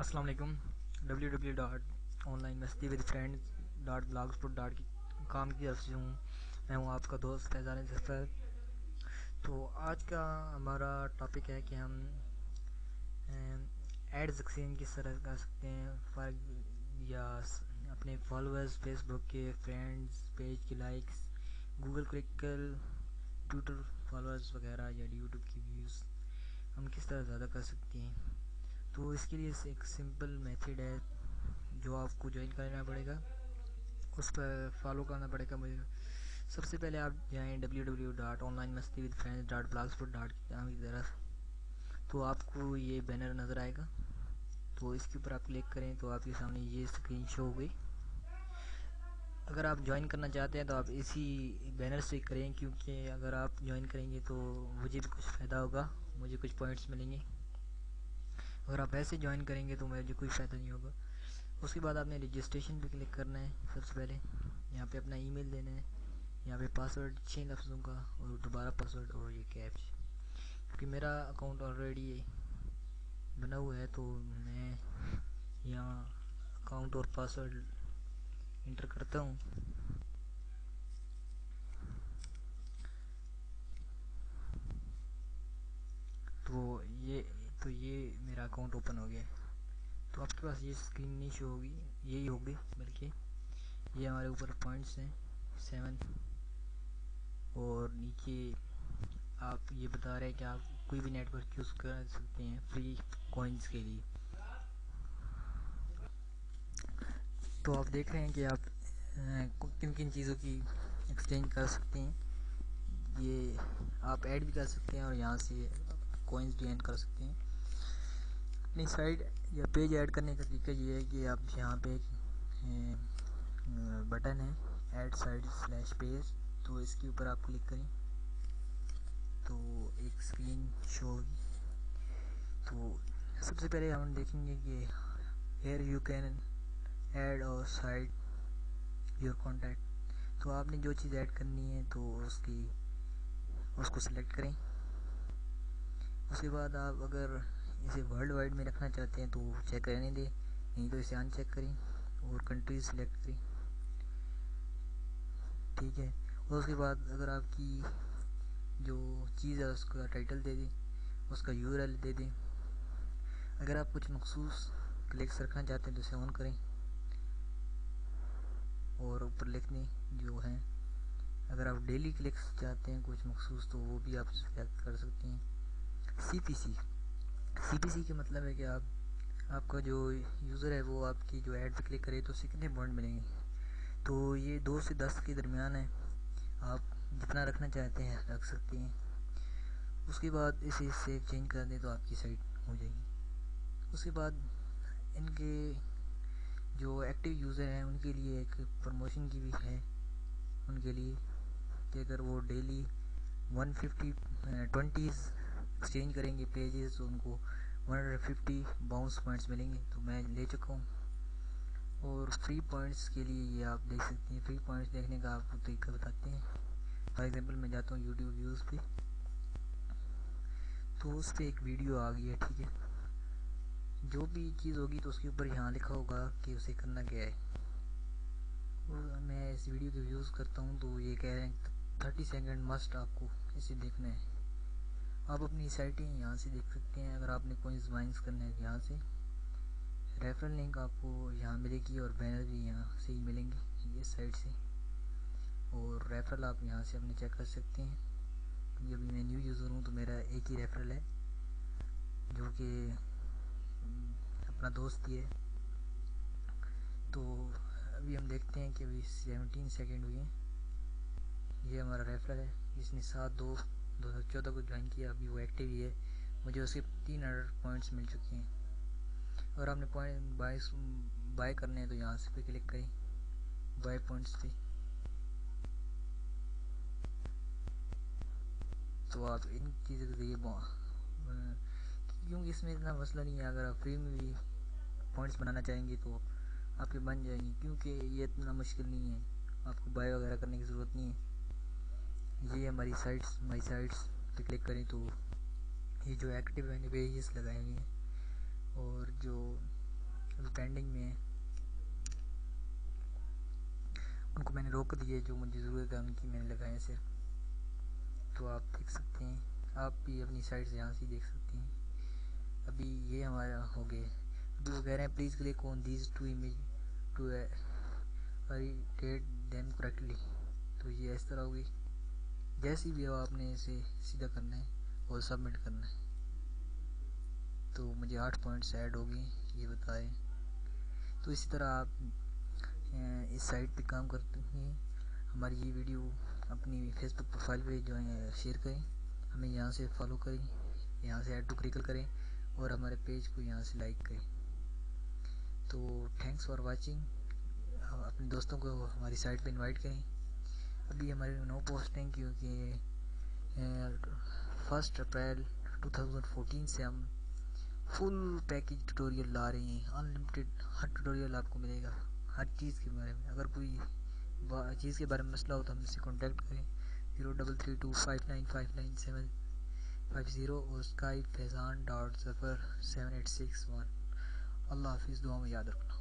السلام علیکم۔ www.onlinemasti-with-friends.blogspot.com کی طرف سے ہوں، میں ہوں آپ کا دوست فیضان ظفر۔ تو آج کا ہمارا ٹاپک ہے کہ ہم ایڈز ایکسچینج کس طرح کر سکتے ہیں، یا اپنے فالوورز، فیس بک کے فرینڈز، پیج کی لائکس، گوگل کلکل، ٹویٹر فالوورز وغیرہ، یا یوٹیوب کی ویوز ہم کس طرح زیادہ کر سکتے ہیں۔ تو اس کے لیے ایک سمپل میتھڈ ہے جو آپ کو جوائن کرنا پڑے گا، اس پر فالو کرنا پڑے گا مجھے۔ سب سے پہلے آپ جائیں www.onlinemasti-with-friends.blogspot.com کی طرف، تو آپ کو یہ بینر نظر آئے گا، تو اس کے اوپر آپ کلک کریں تو آپ کے سامنے یہ اسکرین شو ہوگی۔ اگر آپ جوائن کرنا چاہتے ہیں تو آپ اسی بینر سے کریں، کیونکہ اگر آپ جوائن کریں گے تو مجھے بھی کچھ فائدہ ہوگا، مجھے کچھ پوائنٹس ملیں گے۔ اگر آپ ایسے جوائن کریں گے تو مجھے کوئی فائدہ نہیں ہوگا۔ اس کے بعد آپ نے رجسٹریشن پہ کلک کرنا ہے۔ سب سے پہلے یہاں پہ اپنا ای میل دینا ہے، یہاں پہ پاسورڈ 6 لفظوں کا، اور دوبارہ پاسورڈ اور یہ کیپچ، کیونکہ میرا اکاؤنٹ آلریڈی بنا ہوا ہے تو میں یہاں اکاؤنٹ اور پاسورڈ انٹر کرتا ہوں۔ تو یہ میرا اکاؤنٹ اوپن ہو گیا ہے۔ تو آپ کے پاس یہ اسکرین نہیں شو ہوگی، یہی ہوگی، بلکہ یہ ہمارے اوپر پوائنٹس ہیں 7، اور نیچے آپ یہ بتا رہے ہیں کہ آپ کوئی بھی نیٹ ورک یوز کر سکتے ہیں فری کوائنز کے لیے۔ تو آپ دیکھ رہے ہیں کہ آپ کن کن چیزوں کی ایکسچینج کر سکتے ہیں۔ یہ آپ ایڈ بھی کر سکتے ہیں اور یہاں سے کوائنز بھی ایڈ کر سکتے ہیں۔ اپنی سائٹ یا پیج ایڈ کرنے کا طریقہ یہ ہے کہ آپ یہاں پہ بٹن ہے ایڈ سائٹ/پیج، تو اس کے اوپر آپ کلک کریں تو ایک اسکرین شو ہوگی۔ تو سب سے پہلے ہم دیکھیں گے کہ ہیئر یو کین ایڈ اور سائٹ یور کانٹیکٹ، تو آپ نے جو چیز ایڈ کرنی ہے تو اس کو سلیکٹ کریں۔ اس کے بعد آپ اگر اسے ورلڈ وائڈ میں رکھنا چاہتے ہیں تو چیک رہنے دیں، نہیں تو اسے ان چیک کریں اور کنٹری سلیکٹ کریں، ٹھیک ہے۔ اور اس کے بعد اگر آپ کی جو چیز ہے اس کا ٹائٹل دے دیں، اس کا URL دے دیں۔ اگر آپ کچھ مخصوص کلکس رکھنا چاہتے ہیں تو اسے آن کریں، اور اوپر لکھ دیں جو ہیں۔ اگر آپ ڈیلی کلکس چاہتے ہیں کچھ مخصوص تو وہ بھی آپ سلیکٹ کر سکتے ہیں۔ CPC کا مطلب ہے کہ آپ کا جو یوزر ہے وہ آپ کی جو ایڈ پہ کلک کرے تو اسے کتنے پوائنٹ ملیں گے۔ تو یہ 2 سے 10 کے درمیان ہے، آپ جتنا رکھنا چاہتے ہیں رکھ سکتے ہیں۔ اس کے بعد اسے سیو چینج کر دیں تو آپ کی سائٹ ہو جائے گی۔ اس کے بعد ان کے جو ایکٹیو یوزر ہیں ان کے لیے ایک پروموشن کی بھی ہے، ان کے لیے کہ اگر وہ ڈیلی 150 ایکسچینج کریں گے پیجز تو ان کو 150 باؤنس پوائنٹس ملیں گے، تو میں لے چکا ہوں۔ اور فری پوائنٹس کے لیے یہ آپ دیکھ سکتے ہیں، فری پوائنٹس دیکھنے کا آپ کو طریقہ بتاتے ہیں۔ فار ایگزامپل میں جاتا ہوں یوٹیوب ویوز پہ، تو اس پہ ایک ویڈیو آ گئی ہے، ٹھیک ہے۔ جو بھی چیز ہوگی تو اس کے اوپر یہاں لکھا ہوگا کہ اسے کرنا کیا ہے۔ میں اس ویڈیو کے ویوز کرتا ہوں تو یہ کہہ رہے ہیں 30 سیکنڈ مسٹ آپ کو اسے دیکھنا ہے۔ آپ اپنی سائٹیں یہاں سے دیکھ سکتے ہیں۔ اگر آپ نے کوئنز مائنز کرنا ہے یہاں سے، ریفرل لنک آپ کو یہاں ملے گی اور بینر بھی یہاں سے ہی ملیں گے اس سائٹ سے، اور ریفرل آپ یہاں سے اپنے چیک کر سکتے ہیں۔ کیونکہ ابھی میں نیو یوزر ہوں تو میرا ایک ہی ریفرل ہے جو کہ اپنا دوست ہی ہے۔ تو ابھی ہم دیکھتے ہیں کہ ابھی 17 سیکنڈ ہوئے ہیں، یہ ہمارا ریفرل ہے جس نے 7/2/2014 کو جوائن کیا، ابھی وہ ایکٹیو ہی ہے، مجھے اس کے 300 پوائنٹس مل چکے ہیں۔ اگر آپ نے پوائنٹ بائی کرنے ہیں تو یہاں سے پہ کلک کریں، بائی پوائنٹس پہ، تو آپ ان چیزوں کے ذریعے کیونکہ اس میں اتنا مسئلہ نہیں ہے، اگر آپ فری میں بھی پوائنٹس بنانا چاہیں گے تو آپ کے بن جائیں گے، کیونکہ یہ اتنا مشکل نہیں ہے، آپ کو بائی وغیرہ کرنے کی ضرورت نہیں ہے۔ یہ ہماری مائی سائٹس پہ کلک کریں تو یہ جو ایکٹیو ہیں پیجز لگائے ہوئے ہیں، اور جو پینڈنگ میں ہیں، ان کو میں نے روک دیے، جو مجھے ضرورت ہے ان کی میں نے لگائے صرف. تو آپ دیکھ سکتے ہیں، آپ بھی اپنی سائٹ سے یہاں سے دیکھ سکتے ہیں. ابھی یہ ہمارا ہو گیا. ابھی وہ کہہ رہے ہیں please click on these two image to edit them correctly. تو یہ اس طرح ہوگی. جیسی بھی ہو آپ نے اسے سیدھا کرنا ہے اور سبمٹ کرنا ہے. تو مجھے 8 پوائنٹس ایڈ ہوگی یہ بتائیں. تو اسی طرح آپ اس سائٹ پہ کام کرتے ہیں. ہماری یہ ویڈیو اپنی فیس بک پروفائل پہ جو ہے شیئر کریں، ہمیں یہاں سے فالو کریں، یہاں سے ایڈ ٹو کریکل کریں اور ہمارے پیج کو یہاں سے لائک کریں. تو تھینکس فار واچنگ. اپنے دوستوں کو ہماری سائٹ پہ انوائٹ کریں. ابھی ہمارے 9 پوسٹ ہیں کیونکہ 1 اپریل 2014 سے ہم فل پیکج ٹیوٹوریل لا رہے ہیں. انلمیٹڈ ہر ٹیوٹوریل آپ کو ملے گا ہر چیز کے بارے میں. اگر کوئی چیز کے بارے میں مسئلہ ہو تو ہم سے کانٹیکٹ کریں 0332599750 اور اسکائپ فیضان .07861. اللہ حافظ. دعا میں یاد رکھنا.